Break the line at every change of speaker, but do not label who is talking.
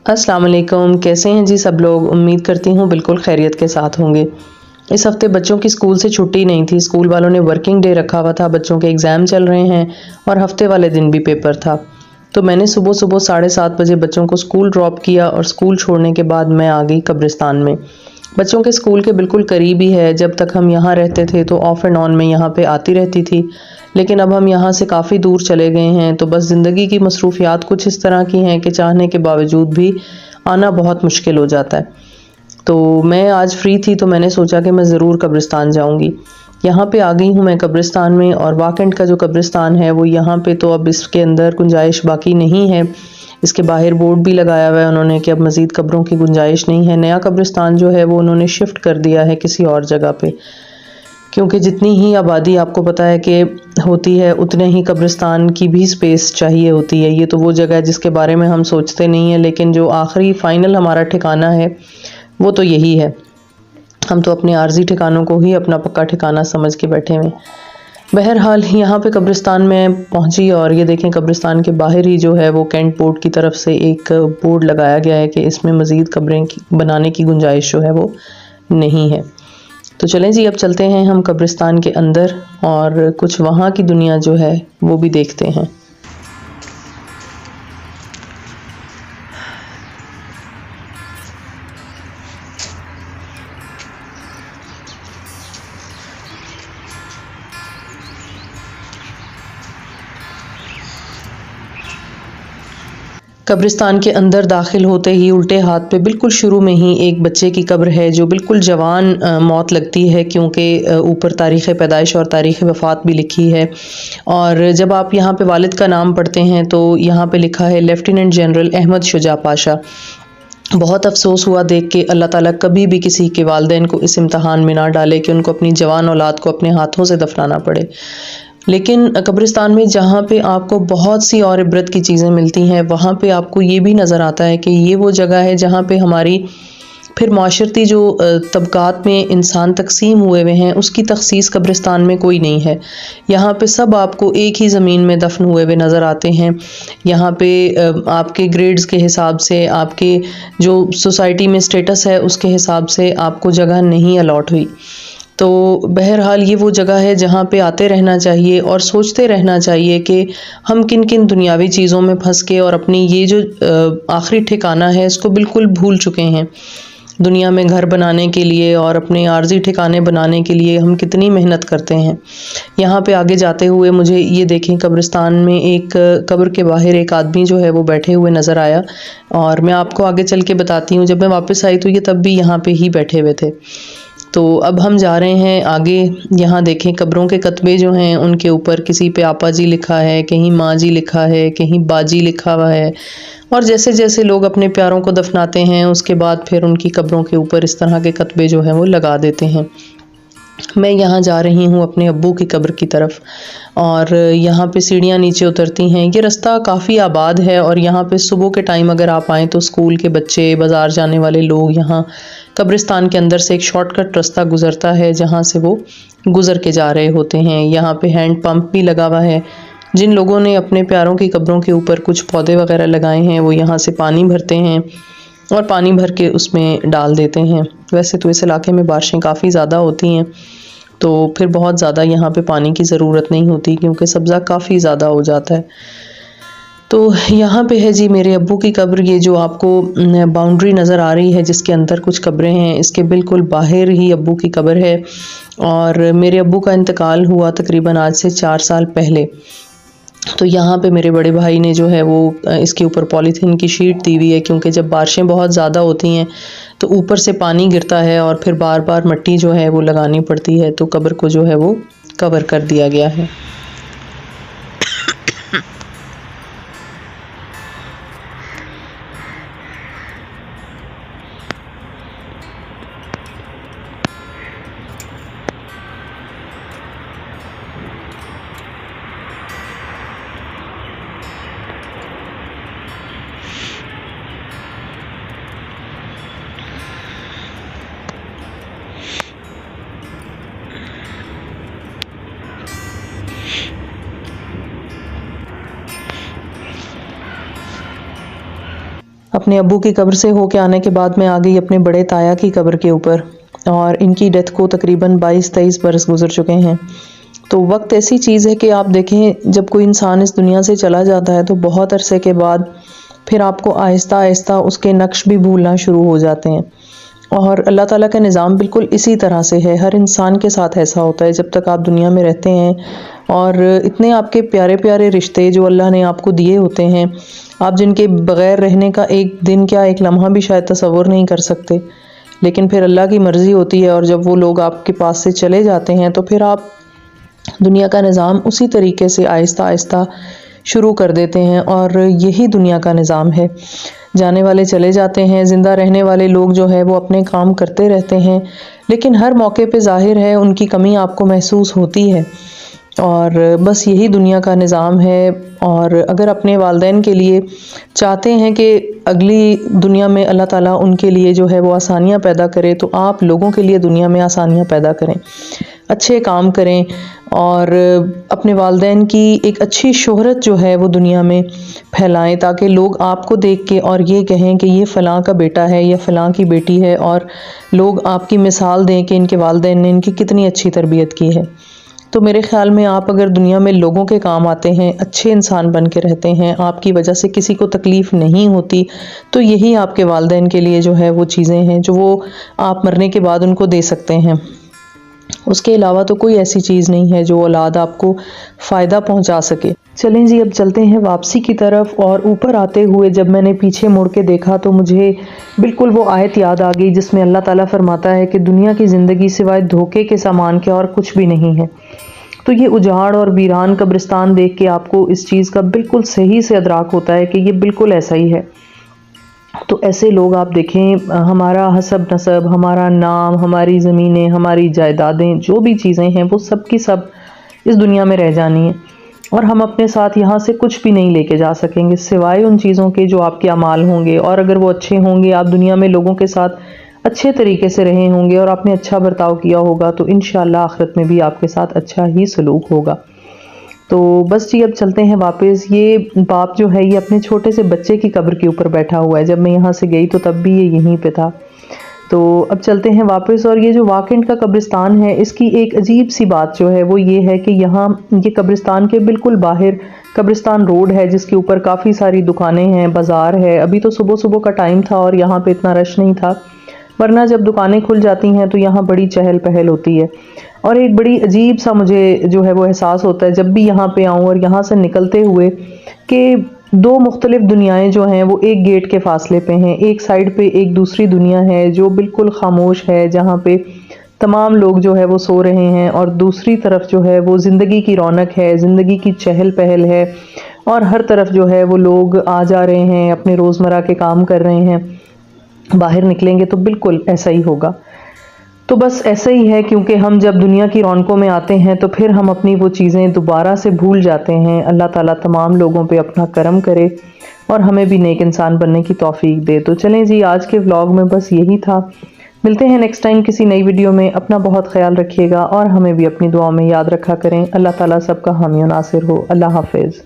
अस्सलाम वालेकुम। कैसे हैं जी सब लोग। उम्मीद करती हूँ बिल्कुल खैरियत के साथ होंगे। इस हफ्ते बच्चों की स्कूल से छुट्टी नहीं थी। स्कूल वालों ने वर्किंग डे रखा हुआ था, बच्चों के एग्ज़ाम चल रहे हैं और हफ्ते वाले दिन भी पेपर था। तो मैंने सुबह सुबह 7:30 बजे बच्चों को स्कूल ड्रॉप किया और स्कूल छोड़ने के बाद मैं आ गई कब्रिस्तान में। बच्चों के स्कूल के बिल्कुल करीब ही है। जब तक हम यहाँ रहते थे तो ऑफ एंड ऑन मैं यहाँ पे आती रहती थी, लेकिन अब हम यहाँ से काफ़ी दूर चले गए हैं तो बस ज़िंदगी की मसरूफियात कुछ इस तरह की हैं कि चाहने के बावजूद भी आना बहुत मुश्किल हो जाता है। तो मैं आज फ्री थी तो मैंने सोचा कि मैं ज़रूर कब्रिस्तान जाऊँगी। यहाँ पे आ गई हूँ मैं कब्रिस्तान में, और वाकंड का जो कब्रिस्तान है वो यहाँ पे तो अब इसके अंदर गुंजाइश बाकी नहीं है। इसके बाहर बोर्ड भी लगाया हुआ है उन्होंने कि अब मज़ीद कब्रों की गुंजाइश नहीं है। नया कब्रिस्तान जो है वो उन्होंने शिफ्ट कर दिया है किसी और जगह पे, क्योंकि जितनी ही आबादी आपको पता है कि होती है उतने ही कब्रिस्तान की भी स्पेस चाहिए होती है। ये तो वो जगह है जिसके बारे में हम सोचते नहीं हैं, लेकिन जो आखिरी फ़ाइनल हमारा ठिकाना है वो तो यही है। हम तो अपने आर्जी ठिकानों को ही अपना पक्का ठिकाना समझ के बैठे हुए। बहरहाल यहाँ पे कब्रिस्तान में पहुँची और ये देखें कब्रिस्तान के बाहर ही जो है वो कैंट बोर्ड की तरफ से एक बोर्ड लगाया गया है कि इसमें मज़ीद कब्रें बनाने की गुंजाइश जो है वो नहीं है। तो चलें जी, अब चलते हैं हम कब्रिस्तान के अंदर और कुछ वहाँ की दुनिया जो है वो भी देखते हैं। कब्रिस्तान के अंदर दाखिल होते ही उल्टे हाथ पे बिल्कुल शुरू में ही एक बच्चे की कब्र है जो बिल्कुल जवान मौत लगती है, क्योंकि ऊपर तारीख़ पैदाइश और तारीख़ वफ़ात भी लिखी है। और जब आप यहाँ पे वालिद का नाम पढ़ते हैं तो यहाँ पे लिखा है लेफ्टिनेंट जनरल अहमद शुजा पाशा। बहुत अफसोस हुआ देख के, अल्लाह ताला कभी भी किसी के वालिदैन को इस इम्तहान में ना डाले कि उनको अपनी जवान औलाद को अपने हाथों से दफनाना पड़े। लेकिन कब्रिस्तान में जहाँ पे आपको बहुत सी और इबरत की चीज़ें मिलती हैं, वहाँ पे आपको ये भी नज़र आता है कि ये वो जगह है जहाँ पे हमारी फिर माशरती जो तबक़ात में इंसान तकसीम हुए हुए हैं उसकी तख़सीस कब्रिस्तान में कोई नहीं है। यहाँ पे सब आपको एक ही ज़मीन में दफन हुए हुए नज़र आते हैं। यहाँ पे आपके ग्रेड्स के हिसाब से, आपके जो सोसाइटी में स्टेटस है उसके हिसाब से आपको जगह नहीं अलॉट हुई। तो बहरहाल ये वो जगह है जहाँ पे आते रहना चाहिए और सोचते रहना चाहिए कि हम किन किन दुनियावी चीज़ों में फंस के और अपनी ये जो आखिरी ठिकाना है इसको बिल्कुल भूल चुके हैं। दुनिया में घर बनाने के लिए और अपने आर्जी ठिकाने बनाने के लिए हम कितनी मेहनत करते हैं। यहाँ पे आगे जाते हुए मुझे ये देखें कब्रिस्तान में एक कब्र के बाहर एक आदमी जो है वो बैठे हुए नज़र आया, और मैं आपको आगे चल के बताती हूँ। जब मैं वापस आई तो ये तब भी यहाँ पे ही बैठे हुए थे। तो अब हम जा रहे हैं आगे। यहाँ देखें कब्रों के कतबे जो हैं उनके ऊपर किसी पे आपा जी लिखा है, कहीं माँ जी लिखा है, कहीं बाजी लिखा हुआ है। और जैसे जैसे लोग अपने प्यारों को दफनाते हैं उसके बाद फिर उनकी कब्रों के ऊपर इस तरह के कतबे जो हैं वो लगा देते हैं। मैं यहाँ जा रही हूँ अपने अब्बू की कब्र की तरफ, और यहाँ पे सीढ़ियाँ नीचे उतरती हैं। ये रास्ता काफ़ी आबाद है और यहाँ पे सुबह के टाइम अगर आप आएँ तो स्कूल के बच्चे, बाज़ार जाने वाले लोग, यहाँ कब्रिस्तान के अंदर से एक शॉर्टकट रास्ता गुज़रता है जहाँ से वो गुज़र के जा रहे होते हैं। यहाँ पे हैंड पंप भी लगा हुआ है। जिन लोगों ने अपने प्यारों की कब्रों के ऊपर कुछ पौधे वगैरह लगाए हैं वो यहाँ से पानी भरते हैं और पानी भर के उसमें डाल देते हैं। वैसे तो इस इलाके में बारिशें काफ़ी ज़्यादा होती हैं तो फिर बहुत ज़्यादा यहाँ पे पानी की ज़रूरत नहीं होती, क्योंकि सब्ज़ा काफ़ी ज़्यादा हो जाता है। तो यहाँ पे है जी मेरे अब्बू की कब्र। ये जो आपको बाउंड्री नज़र आ रही है जिसके अंदर कुछ कब्रें हैं, इसके बिल्कुल बाहर ही अब्बू की कब्र है। और मेरे अब्बू का इंतकाल हुआ तकरीबन आज से 4 साल पहले। तो यहाँ पे मेरे बड़े भाई ने जो है वो इसके ऊपर पॉलीथीन की शीट दी हुई है, क्योंकि जब बारिशें बहुत ज़्यादा होती हैं तो ऊपर से पानी गिरता है और फिर बार बार मिट्टी जो है वो लगानी पड़ती है, तो कब्र को जो है वो कवर कर दिया गया है। अपने अब्बू की कब्र से होके आने के बाद मैं आ गई अपने बड़े ताया की कब्र के ऊपर, और इनकी डेथ को तकरीबन 22-23 बरस गुजर चुके हैं। तो वक्त ऐसी चीज़ है कि आप देखें, जब कोई इंसान इस दुनिया से चला जाता है तो बहुत अरसे के बाद फिर आपको आहिस्ता आहिस्ता उसके नक्श भी भूलना शुरू हो जाते हैं। और अल्लाह ताला का निज़ाम बिल्कुल इसी तरह से है, हर इंसान के साथ ऐसा होता है। जब तक आप दुनिया में रहते हैं और इतने आपके प्यारे प्यारे रिश्ते जो अल्लाह ने आपको दिए होते हैं, आप जिनके बग़ैर रहने का एक दिन क्या एक लम्हा भी शायद तसव्वुर नहीं कर सकते, लेकिन फिर अल्लाह की मर्ज़ी होती है और जब वो लोग आपके पास से चले जाते हैं तो फिर आप दुनिया का निज़ाम उसी तरीके से आहिस्ता आहिस्ता शुरू कर देते हैं। और यही दुनिया का निज़ाम है, जाने वाले चले जाते हैं, ज़िंदा रहने वाले लोग जो है वो अपने काम करते रहते हैं, लेकिन हर मौके पे ज़ाहिर है उनकी कमी आपको महसूस होती है। और बस यही दुनिया का निज़ाम है। और अगर अपने वालिदैन के लिए चाहते हैं कि अगली दुनिया में अल्लाह ताला उनके लिए जो है वो आसानियाँ पैदा करे, तो आप लोगों के लिए दुनिया में आसानियाँ पैदा करें, अच्छे काम करें और अपने वालिदैन की एक अच्छी शोहरत जो है वो दुनिया में फैलाएं, ताकि लोग आपको देख के और ये कहें कि ये फ़लाँ का बेटा है या फ़लाँ की बेटी है, और लोग आपकी मिसाल दें कि इनके वालिदैन ने इनकी कितनी अच्छी तरबियत की है। तो मेरे ख़्याल में आप अगर दुनिया में लोगों के काम आते हैं, अच्छे इंसान बन के रहते हैं, आपकी वजह से किसी को तकलीफ़ नहीं होती, तो यही आपके वालिदैन के लिए जो है वो चीज़ें हैं जो वो आप मरने के बाद उनको दे सकते हैं। उसके अलावा तो कोई ऐसी चीज़ नहीं है जो औलाद आपको फ़ायदा पहुंचा सके। चलें जी, अब चलते हैं वापसी की तरफ। और ऊपर आते हुए जब मैंने पीछे मुड़ के देखा तो मुझे बिल्कुल वो आयत याद आ गई जिसमें अल्लाह ताला फरमाता है कि दुनिया की ज़िंदगी सिवाय धोखे के सामान के और कुछ भी नहीं है। तो ये उजाड़ और वीरान कब्रिस्तान देख के आपको इस चीज़ का बिल्कुल सही से अदराक होता है कि ये बिल्कुल ऐसा ही है। तो ऐसे लोग आप देखें, हमारा हसब नसब, हमारा नाम, हमारी ज़मीनें, हमारी जायदादें, जो भी चीज़ें हैं वो सब की सब इस दुनिया में रह जानी है, और हम अपने साथ यहाँ से कुछ भी नहीं लेके जा सकेंगे सिवाय उन चीज़ों के जो आपके अमाल होंगे। और अगर वो अच्छे होंगे, आप दुनिया में लोगों के साथ अच्छे तरीके से रहे होंगे और आपने अच्छा बर्ताव किया होगा, तो इंशाअल्लाह आखिरत में भी आपके साथ अच्छा ही सलूक होगा। तो बस जी, अब चलते हैं वापस। ये बाप जो है ये अपने छोटे से बच्चे की कब्र के ऊपर बैठा हुआ है। जब मैं यहाँ से गई तो तब भी ये यहीं पे था। तो अब चलते हैं वापस। और ये जो वाकेंड का कब्रिस्तान है, इसकी एक अजीब सी बात जो है वो ये है कि यहाँ ये कब्रिस्तान के बिल्कुल बाहर कब्रिस्तान रोड है जिसके ऊपर काफ़ी सारी दुकानें हैं, बाज़ार है। अभी तो सुबह सुबह का टाइम था और यहाँ पे इतना रश नहीं था, वरना जब दुकानें खुल जाती हैं तो यहाँ बड़ी चहल पहल होती है। और एक बड़ी अजीब सा मुझे जो है वो एहसास होता है जब भी यहाँ पे आऊँ और यहाँ से निकलते हुए कि दो मुख्तलिफ दुनियाएं जो हैं वो एक गेट के फासले पे हैं। एक साइड पे एक दूसरी दुनिया है जो बिल्कुल खामोश है, जहाँ पे तमाम लोग जो है वो सो रहे हैं, और दूसरी तरफ जो है वो ज़िंदगी की रौनक है, ज़िंदगी की चहल पहल है, और हर तरफ जो है वो लोग आ जा रहे हैं, अपने रोज़मर्रा के काम कर रहे हैं। बाहर निकलेंगे तो बिल्कुल ऐसा ही होगा। तो बस ऐसा ही है, क्योंकि हम जब दुनिया की रौनकों में आते हैं तो फिर हम अपनी वो चीज़ें दोबारा से भूल जाते हैं। अल्लाह ताला तमाम लोगों पे अपना करम करे और हमें भी नेक इंसान बनने की तौफीक दे। तो चलें जी, आज के व्लॉग में बस यही था। मिलते हैं नेक्स्ट टाइम किसी नई वीडियो में। अपना बहुत ख्याल रखिएगा और हमें भी अपनी दुआओं में याद रखा करें। अल्लाह ताला सबका हामी और नासिर हो। अल्लाह हाफिज़।